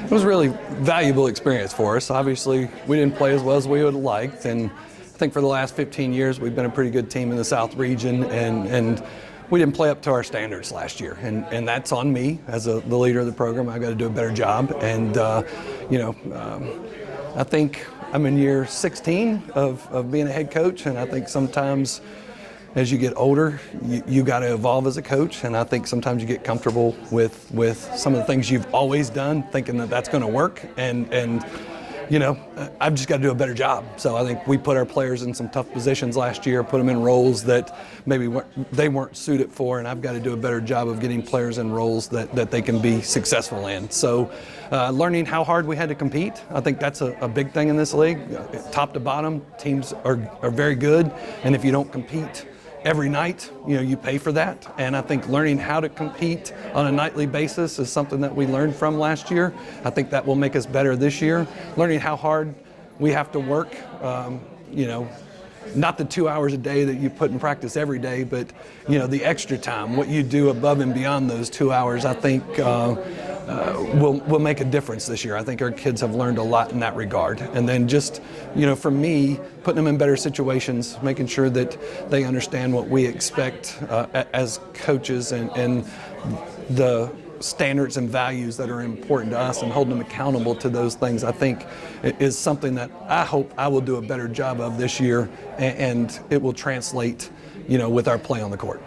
It was a really valuable experience for us. Obviously, we didn't play as well as we would have liked, and I think for the last 15 years we've been a pretty good team in the South region, and we didn't play up to our standards last year, and that's on me as the leader of the program. I've got to do a better job, and I think I'm in year 16 of being a head coach, and I think sometimes as you get older, you got to evolve as a coach, and I think sometimes you get comfortable with some of the things you've always done, thinking that that's going to work, and I've just got to do a better job. So I think we put our players in some tough positions last year, put them in roles that maybe they weren't suited for, and I've got to do a better job of getting players in roles that they can be successful in. So learning how hard we had to compete, I think that's a big thing in this league. Top to bottom, teams are very good, and if you don't compete every night, you pay for that. And I think learning how to compete on a nightly basis is something that we learned from last year. I think that will make us better this year. Learning how hard we have to work, not the 2 hours a day that you put in practice every day, but the extra time, what you do above and beyond those 2 hours, I think will make a difference this year. I think our kids have learned a lot in that regard. And then just, for me, putting them in better situations, making sure that they understand what we expect as coaches and the standards and values that are important to us, and holding them accountable to those things, I think is something that I hope I will do a better job of this year, and it will translate, with our play on the court.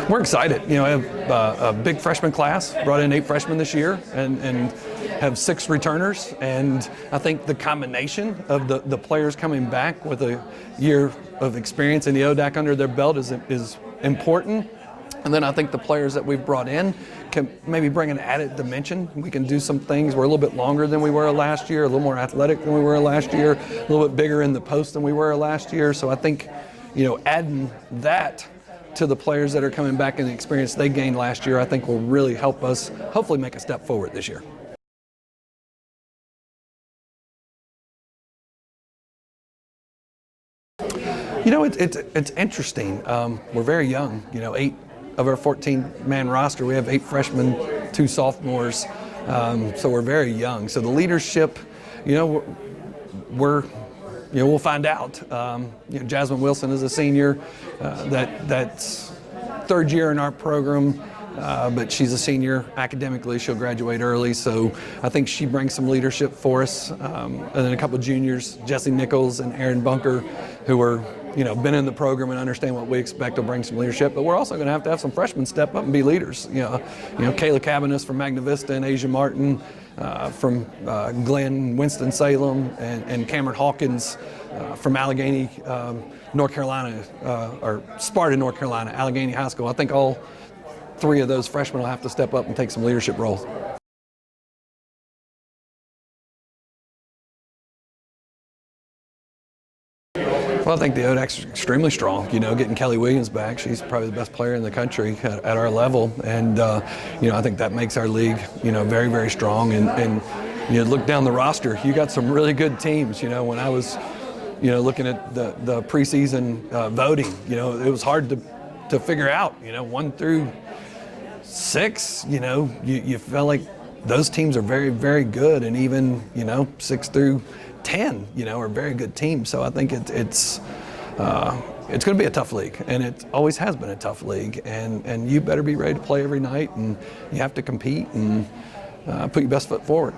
We're excited. I have a big freshman class, brought in 8 freshmen this year, and have 6 returners. And I think the combination of the players coming back with a year of experience in the ODAC under their belt is important. And then I think the players that we've brought in can maybe bring an added dimension. We can do some things. We're a little bit longer than we were last year, a little more athletic than we were last year, a little bit bigger in the post than we were last year. So I think, adding that to the players that are coming back and the experience they gained last year, I think will really help us hopefully make a step forward this year. It's interesting. We're very young. 8 of our 14-man roster, we have 8 freshmen, 2 sophomores. So we're very young. So the leadership, we'll find out. Jasmine Wilson is a senior. That's 3rd year in our program, but she's a senior academically. She'll graduate early, so I think she brings some leadership for us. And then a couple of juniors, Jesse Nichols and Aaron Bunker, who are been in the program and understand what we expect, will bring some leadership. But we're also going to have some freshmen step up and be leaders. Kayla Cabanis from Magna Vista, and Asia Martin from Glenn, Winston-Salem, and Cameron Hawkins from Allegheny, North Carolina, or Sparta, North Carolina, Allegheny High School. I think all 3 of those freshmen will have to step up and take some leadership roles. Well, I think the ODAC's extremely strong. Getting Kelly Williams back, she's probably the best player in the country at our level, and I think that makes our league, very, very strong. And look down the roster, you got some really good teams. When I was, looking at the preseason voting, it was hard to figure out. 1 through 6, you felt like those teams are very, very good, and even 6 through 10, are very good teams. So I think it's going to be a tough league, and it always has been a tough league. And you better be ready to play every night, and you have to compete and put your best foot forward.